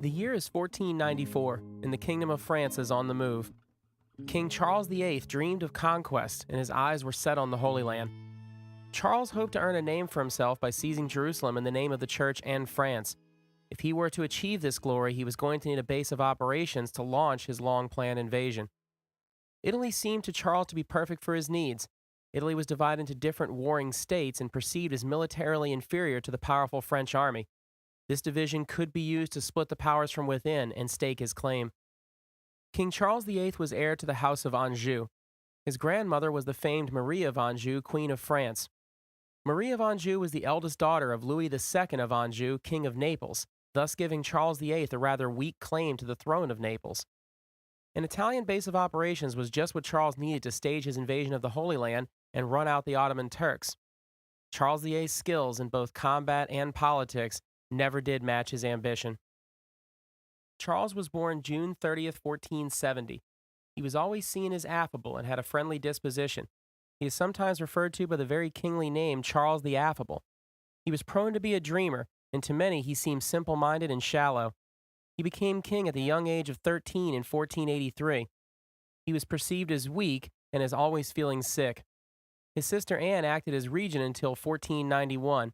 The year is 1494, and the Kingdom of France is on the move. King Charles VIII dreamed of conquest, and his eyes were set on the Holy Land. Charles hoped to earn a name for himself by seizing Jerusalem in the name of the Church and France. If he were to achieve this glory, he was going to need a base of operations to launch his long-planned invasion. Italy seemed to Charles to be perfect for his needs. Italy was divided into different warring states and perceived as militarily inferior to the powerful French army. This division could be used to split the powers from within and stake his claim. King Charles VIII was heir to the House of Anjou. His grandmother was the famed Marie of Anjou, Queen of France. Marie of Anjou was the eldest daughter of Louis II of Anjou, King of Naples, thus giving Charles VIII a rather weak claim to the throne of Naples. An Italian base of operations was just what Charles needed to stage his invasion of the Holy Land and run out the Ottoman Turks. Charles VIII's skills in both combat and politics never did match his ambition. Charles was born June 30th, 1470. He was always seen as affable and had a friendly disposition. He is sometimes referred to by the very kingly name Charles the Affable. He was prone to be a dreamer, and to many he seemed simple-minded and shallow. He became king at the young age of 13 in 1483. He was perceived as weak and as always feeling sick. His sister Anne acted as regent until 1491.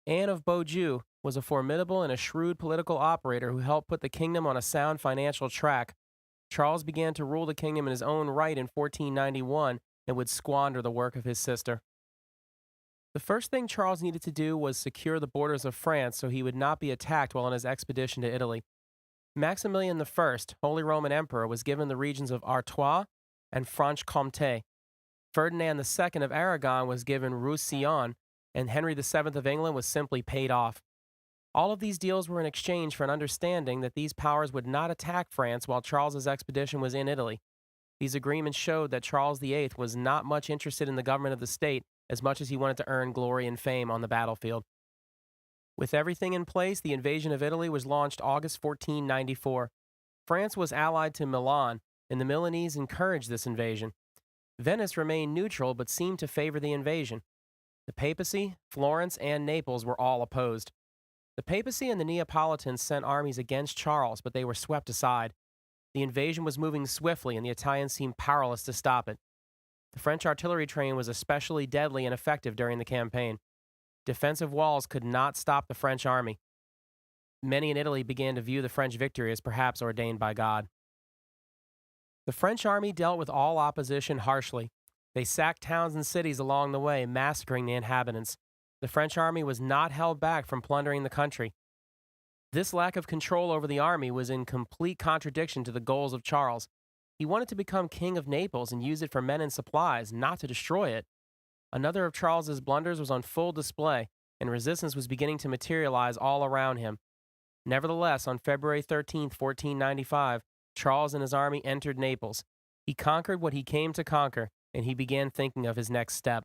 Anne of Beaujeu was a formidable and a shrewd political operator who helped put the kingdom on a sound financial track. Charles began to rule the kingdom in his own right in 1491 and would squander the work of his sister. The first thing Charles needed to do was secure the borders of France so he would not be attacked while on his expedition to Italy. Maximilian I, Holy Roman Emperor, was given the regions of Artois and Franche-Comté. Ferdinand II of Aragon was given Roussillon, and Henry VII of England was simply paid off. All of these deals were in exchange for an understanding that these powers would not attack France while Charles's expedition was in Italy. These agreements showed that Charles VIII was not much interested in the government of the state as much as he wanted to earn glory and fame on the battlefield. With everything in place, the invasion of Italy was launched August 1494. France was allied to Milan, and the Milanese encouraged this invasion. Venice remained neutral but seemed to favor the invasion. The papacy, Florence, and Naples were all opposed. The papacy and the Neapolitans sent armies against Charles, but they were swept aside. The invasion was moving swiftly, and the Italians seemed powerless to stop it. The French artillery train was especially deadly and effective during the campaign. Defensive walls could not stop the French army. Many in Italy began to view the French victory as perhaps ordained by God. The French army dealt with all opposition harshly. They sacked towns and cities along the way, massacring the inhabitants. The French army was not held back from plundering the country. This lack of control over the army was in complete contradiction to the goals of Charles. He wanted to become king of Naples and use it for men and supplies, not to destroy it. Another of Charles's blunders was on full display, and resistance was beginning to materialize all around him. Nevertheless, on February 13, 1495, Charles and his army entered Naples. He conquered what he came to conquer, and he began thinking of his next step.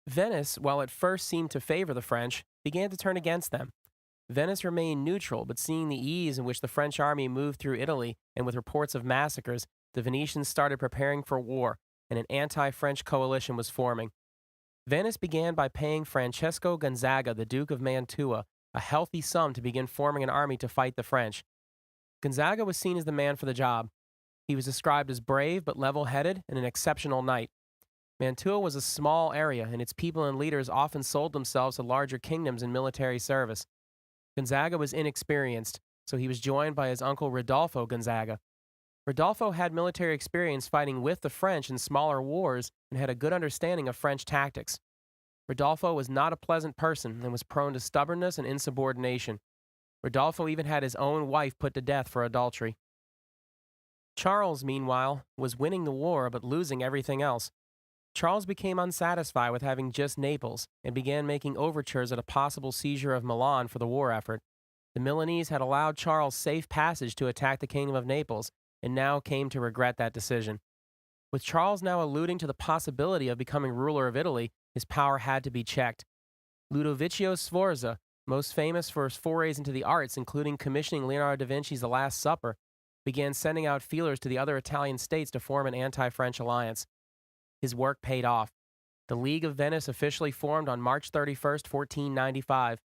Venice, while at first seemed to favor the French, began to turn against them. Venice remained neutral, but seeing the ease in which the French army moved through Italy and with reports of massacres, the Venetians started preparing for war, and an anti-French coalition was forming. Venice began by paying Francesco Gonzaga, the Duke of Mantua, a healthy sum to begin forming an army to fight the French. Gonzaga was seen as the man for the job. He was described as brave but level-headed and an exceptional knight. Mantua was a small area, and its people and leaders often sold themselves to larger kingdoms in military service. Gonzaga was inexperienced, so he was joined by his uncle Rodolfo Gonzaga. Rodolfo had military experience fighting with the French in smaller wars and had a good understanding of French tactics. Rodolfo was not a pleasant person and was prone to stubbornness and insubordination. Rodolfo even had his own wife put to death for adultery. Charles, meanwhile, was winning the war but losing everything else. Charles became unsatisfied with having just Naples and began making overtures at a possible seizure of Milan for the war effort. The Milanese had allowed Charles safe passage to attack the Kingdom of Naples and now came to regret that decision. With Charles now alluding to the possibility of becoming ruler of Italy, his power had to be checked. Ludovico Sforza, most famous for his forays into the arts, including commissioning Leonardo da Vinci's The Last Supper, began sending out feelers to the other Italian states to form an anti-French alliance. His work paid off. The League of Venice officially formed on March 31st, 1495.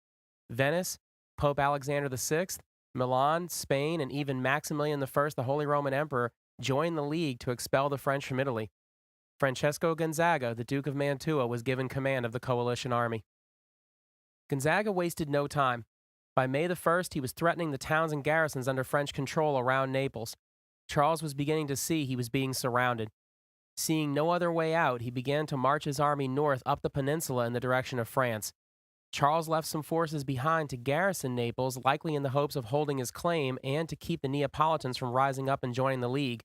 Venice, Pope Alexander VI, Milan, Spain, and even Maximilian I, the Holy Roman Emperor, joined the League to expel the French from Italy. Francesco Gonzaga, the Duke of Mantua, was given command of the coalition army. Gonzaga wasted no time. By May the 1st, he was threatening the towns and garrisons under French control around Naples. Charles was beginning to see he was being surrounded. Seeing no other way out, he began to march his army north up the peninsula in the direction of France. Charles left some forces behind to garrison Naples, likely in the hopes of holding his claim and to keep the Neapolitans from rising up and joining the League.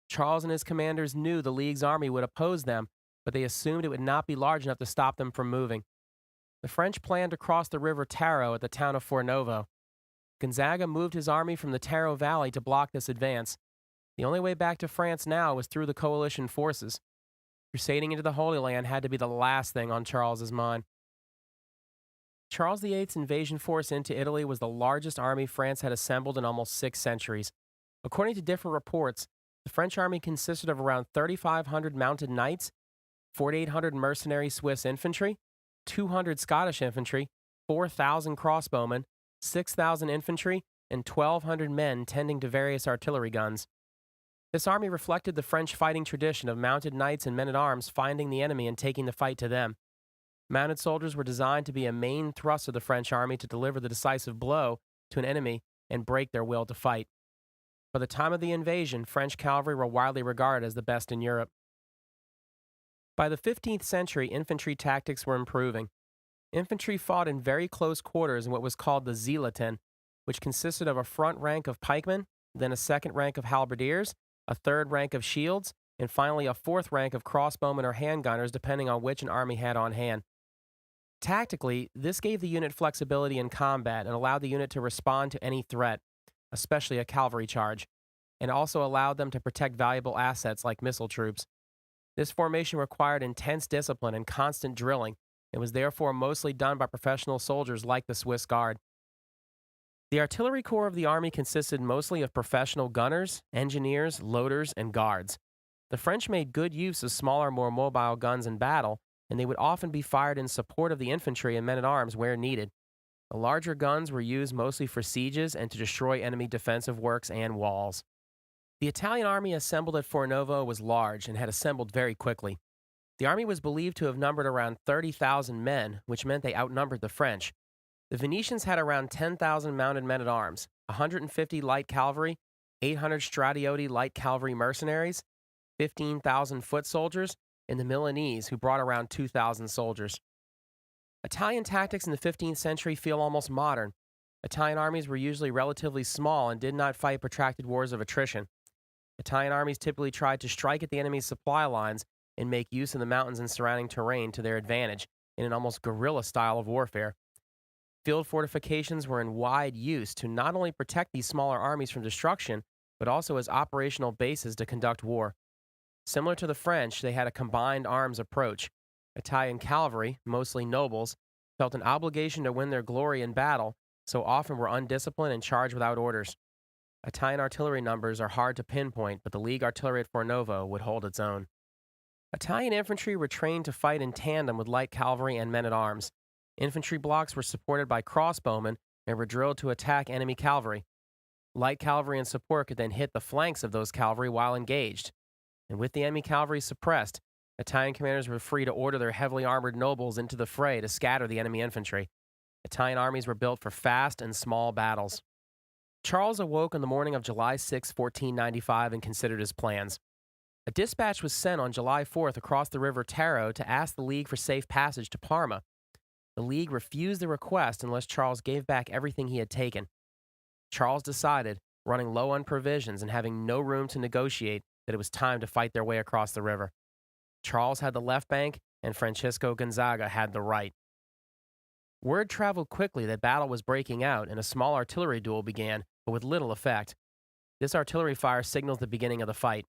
Charles and his commanders knew the League's army would oppose them, but they assumed it would not be large enough to stop them from moving. The French planned to cross the river Taro at the town of Fornovo. Gonzaga moved his army from the Taro Valley to block this advance. The only way back to France now was through the coalition forces. Crusading into the Holy Land had to be the last thing on Charles's mind. Charles VIII's invasion force into Italy was the largest army France had assembled in almost 6 centuries. According to different reports, the French army consisted of around 3,500 mounted knights, 4,800 mercenary Swiss infantry, 200 Scottish infantry, 4,000 crossbowmen, 6,000 infantry, and 1,200 men tending to various artillery guns. This army reflected the French fighting tradition of mounted knights and men-at-arms finding the enemy and taking the fight to them. Mounted soldiers were designed to be a main thrust of the French army to deliver the decisive blow to an enemy and break their will to fight. By the time of the invasion, French cavalry were widely regarded as the best in Europe. By the 15th century, infantry tactics were improving. Infantry fought in very close quarters in what was called the Zeloten, which consisted of a front rank of pikemen, then a second rank of halberdiers, a third rank of shields, and finally a fourth rank of crossbowmen or handgunners depending on which an army had on hand. Tactically, this gave the unit flexibility in combat and allowed the unit to respond to any threat, especially a cavalry charge, and also allowed them to protect valuable assets like missile troops. This formation required intense discipline and constant drilling, and was therefore mostly done by professional soldiers like the Swiss Guard. The artillery corps of the army consisted mostly of professional gunners, engineers, loaders, and guards. The French made good use of smaller, more mobile guns in battle, and they would often be fired in support of the infantry and men-at-arms where needed. The larger guns were used mostly for sieges and to destroy enemy defensive works and walls. The Italian army assembled at Fornovo was large and had assembled very quickly. The army was believed to have numbered around 30,000 men, which meant they outnumbered the French. The Venetians had around 10,000 mounted men-at-arms, 150 light cavalry, 800 stradioti light cavalry mercenaries, 15,000 foot soldiers, and the Milanese, who brought around 2,000 soldiers. Italian tactics in the 15th century feel almost modern. Italian armies were usually relatively small and did not fight protracted wars of attrition. Italian armies typically tried to strike at the enemy's supply lines and make use of the mountains and surrounding terrain to their advantage in an almost guerrilla style of warfare. Field fortifications were in wide use to not only protect these smaller armies from destruction, but also as operational bases to conduct war. Similar to the French, they had a combined arms approach. Italian cavalry, mostly nobles, felt an obligation to win their glory in battle, so often were undisciplined and charged without orders. Italian artillery numbers are hard to pinpoint, but the League artillery at Fornovo would hold its own. Italian infantry were trained to fight in tandem with light cavalry and men-at-arms. Infantry blocks were supported by crossbowmen and were drilled to attack enemy cavalry. Light cavalry and support could then hit the flanks of those cavalry while engaged. And with the enemy cavalry suppressed, Italian commanders were free to order their heavily armored nobles into the fray to scatter the enemy infantry. Italian armies were built for fast and small battles. Charles awoke on the morning of July 6, 1495, and considered his plans. A dispatch was sent on July 4th across the river Taro to ask the League for safe passage to Parma. The League refused the request unless Charles gave back everything he had taken. Charles decided, running low on provisions and having no room to negotiate, that it was time to fight their way across the river. Charles had the left bank, and Francesco Gonzaga had the right. Word traveled quickly that battle was breaking out, and a small artillery duel began, but with little effect. This artillery fire signals the beginning of the fight.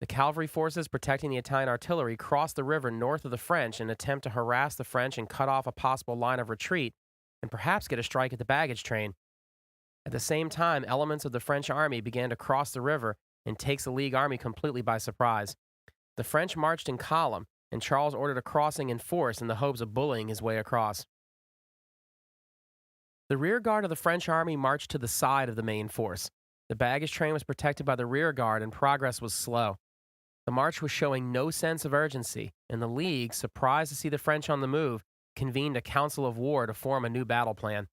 The cavalry forces protecting the Italian artillery crossed the river north of the French in an attempt to harass the French and cut off a possible line of retreat, and perhaps get a strike at the baggage train. At the same time, elements of the French army began to cross the river and takes the League army completely by surprise. The French marched in column, and Charles ordered a crossing in force in the hopes of bullying his way across. The rear guard of the French army marched to the side of the main force. The baggage train was protected by the rear guard and progress was slow. The march was showing no sense of urgency, and the League, surprised to see the French on the move, convened a council of war to form a new battle plan.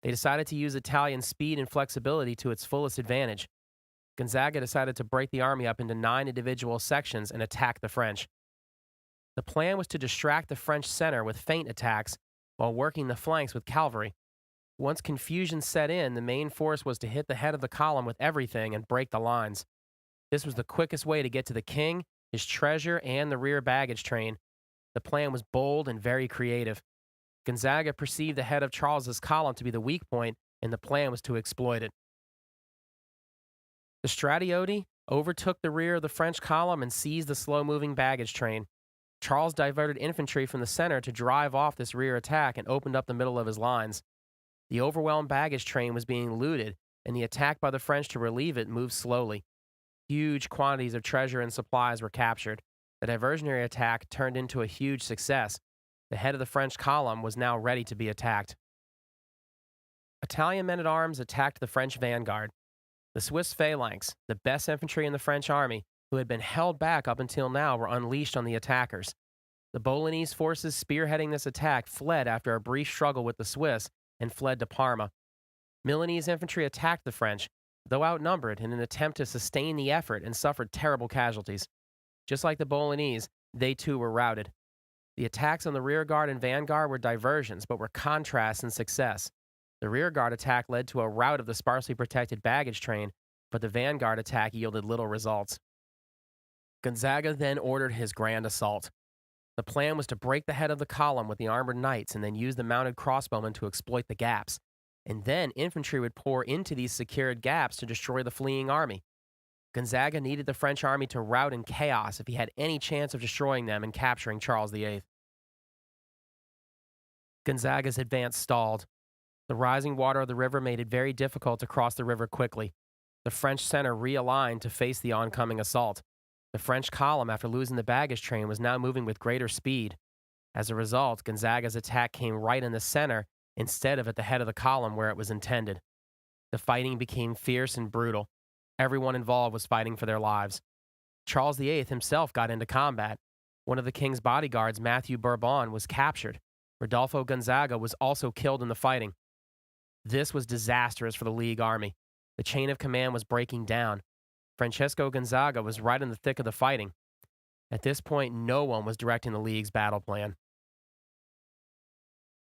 They decided to use Italian speed and flexibility to its fullest advantage. Gonzaga decided to break the army up into 9 individual sections and attack the French. The plan was to distract the French center with feint attacks while working the flanks with cavalry. Once confusion set in, the main force was to hit the head of the column with everything and break the lines. This was the quickest way to get to the king, his treasure, and the rear baggage train. The plan was bold and very creative. Gonzaga perceived the head of Charles's column to be the weak point, and the plan was to exploit it. The Stratioti overtook the rear of the French column and seized the slow-moving baggage train. Charles diverted infantry from the center to drive off this rear attack and opened up the middle of his lines. The overwhelmed baggage train was being looted, and the attack by the French to relieve it moved slowly. Huge quantities of treasure and supplies were captured. The diversionary attack turned into a huge success. The head of the French column was now ready to be attacked. Italian men-at-arms attacked the French vanguard. The Swiss phalanx, the best infantry in the French army, who had been held back up until now, were unleashed on the attackers. The Bolognese forces spearheading this attack fled after a brief struggle with the Swiss and fled to Parma. Milanese infantry attacked the French, though outnumbered, in an attempt to sustain the effort and suffered terrible casualties. Just like the Bolognese, they too were routed. The attacks on the rearguard and vanguard were diversions, but were contrasts in success. The rearguard attack led to a rout of the sparsely protected baggage train, but the vanguard attack yielded little results. Gonzaga then ordered his grand assault. The plan was to break the head of the column with the armored knights and then use the mounted crossbowmen to exploit the gaps. And then infantry would pour into these secured gaps to destroy the fleeing army. Gonzaga needed the French army to rout in chaos if he had any chance of destroying them and capturing Charles VIII. Gonzaga's advance stalled. The rising water of the river made it very difficult to cross the river quickly. The French center realigned to face the oncoming assault. The French column, after losing the baggage train, was now moving with greater speed. As a result, Gonzaga's attack came right in the center instead of at the head of the column where it was intended. The fighting became fierce and brutal. Everyone involved was fighting for their lives. Charles VIII himself got into combat. One of the king's bodyguards, Matthew Bourbon, was captured. Rodolfo Gonzaga was also killed in the fighting. This was disastrous for the League army. The chain of command was breaking down. Francesco Gonzaga was right in the thick of the fighting. At this point, no one was directing the League's battle plan.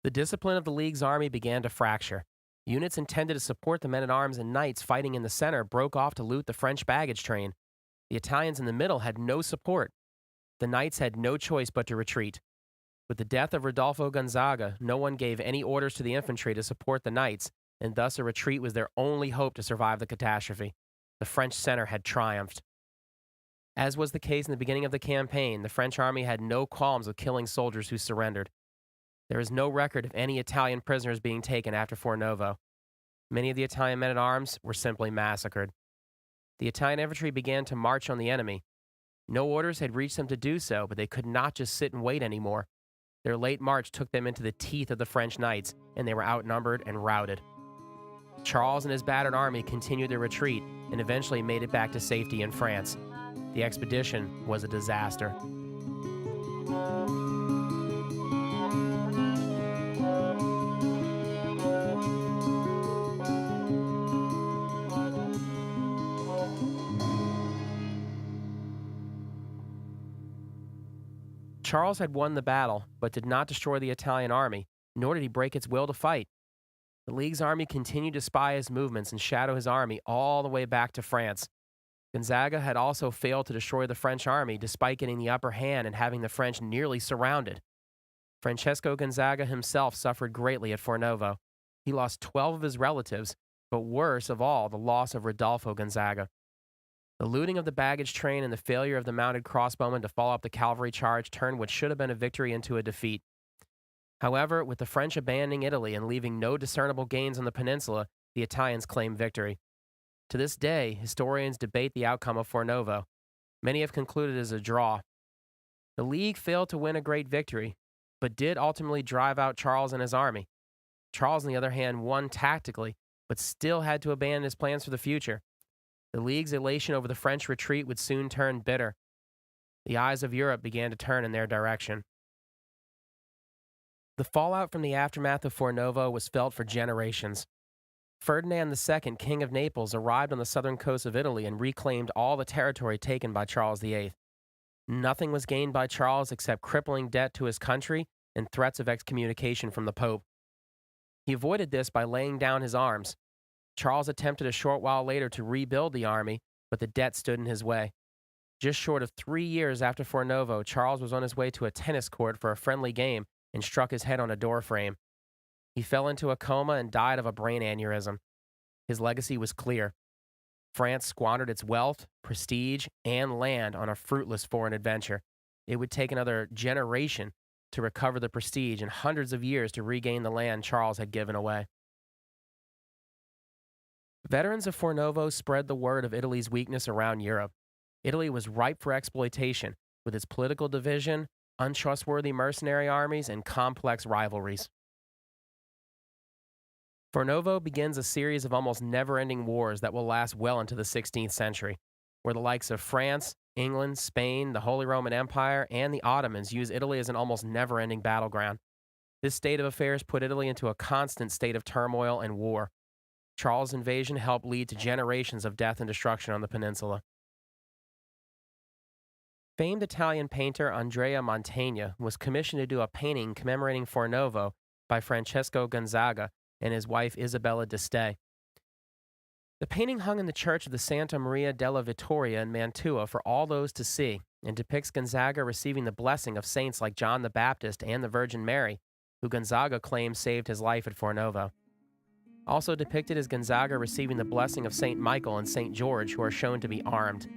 The discipline of the League's army began to fracture. Units intended to support the men-at-arms and knights fighting in the center broke off to loot the French baggage train. The Italians in the middle had no support. The knights had no choice but to retreat. With the death of Rodolfo Gonzaga, no one gave any orders to the infantry to support the knights, and thus a retreat was their only hope to survive the catastrophe. The French center had triumphed. As was the case in the beginning of the campaign, the French army had no qualms of killing soldiers who surrendered. There is no record of any Italian prisoners being taken after Fornovo. Many of the Italian men-at-arms were simply massacred. The Italian infantry began to march on the enemy. No orders had reached them to do so, but they could not just sit and wait anymore. Their late march took them into the teeth of the French knights, and they were outnumbered and routed. Charles and his battered army continued their retreat and eventually made it back to safety in France. The expedition was a disaster. Charles had won the battle, but did not destroy the Italian army, nor did he break its will to fight. The League's army continued to spy his movements and shadow his army all the way back to France. Gonzaga had also failed to destroy the French army despite getting the upper hand and having the French nearly surrounded. Francesco Gonzaga himself suffered greatly at Fornovo. He lost 12 of his relatives, but worse of all, the loss of Rodolfo Gonzaga. The looting of the baggage train and the failure of the mounted crossbowmen to follow up the cavalry charge turned what should have been a victory into a defeat. However, with the French abandoning Italy and leaving no discernible gains on the peninsula, the Italians claimed victory. To this day, historians debate the outcome of Fornovo. Many have concluded as a draw. The League failed to win a great victory, but did ultimately drive out Charles and his army. Charles, on the other hand, won tactically, but still had to abandon his plans for the future. The League's elation over the French retreat would soon turn bitter. The eyes of Europe began to turn in their direction. The fallout from the aftermath of Fornovo was felt for generations. Ferdinand II, King of Naples, arrived on the southern coast of Italy and reclaimed all the territory taken by Charles VIII. Nothing was gained by Charles except crippling debt to his country and threats of excommunication from the Pope. He avoided this by laying down his arms. Charles attempted a short while later to rebuild the army, but the debt stood in his way. Just short of 3 years after Fornovo, Charles was on his way to a tennis court for a friendly game and struck his head on a door frame. He fell into a coma and died of a brain aneurysm. His legacy was clear. France squandered its wealth, prestige, and land on a fruitless foreign adventure. It would take another generation to recover the prestige and hundreds of years to regain the land Charles had given away. Veterans of Fornovo spread the word of Italy's weakness around Europe. Italy was ripe for exploitation, with its political division, untrustworthy mercenary armies, and complex rivalries. Fornovo begins a series of almost never-ending wars that will last well into the 16th century, where the likes of France, England, Spain, the Holy Roman Empire, and the Ottomans use Italy as an almost never-ending battleground. This state of affairs put Italy into a constant state of turmoil and war. Charles' invasion helped lead to generations of death and destruction on the peninsula. Famed Italian painter Andrea Mantegna was commissioned to do a painting commemorating Fornovo by Francesco Gonzaga and his wife Isabella d'Este. The painting hung in the church of the Santa Maria della Vittoria in Mantua for all those to see and depicts Gonzaga receiving the blessing of saints like John the Baptist and the Virgin Mary, who Gonzaga claims saved his life at Fornovo. Also depicted is Gonzaga receiving the blessing of St. Michael and St. George, who are shown to be armed.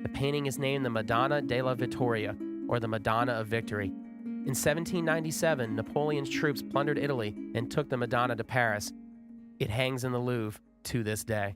The painting is named the Madonna della Vittoria, or the Madonna of Victory. In 1797, Napoleon's troops plundered Italy and took the Madonna to Paris. It hangs in the Louvre to this day.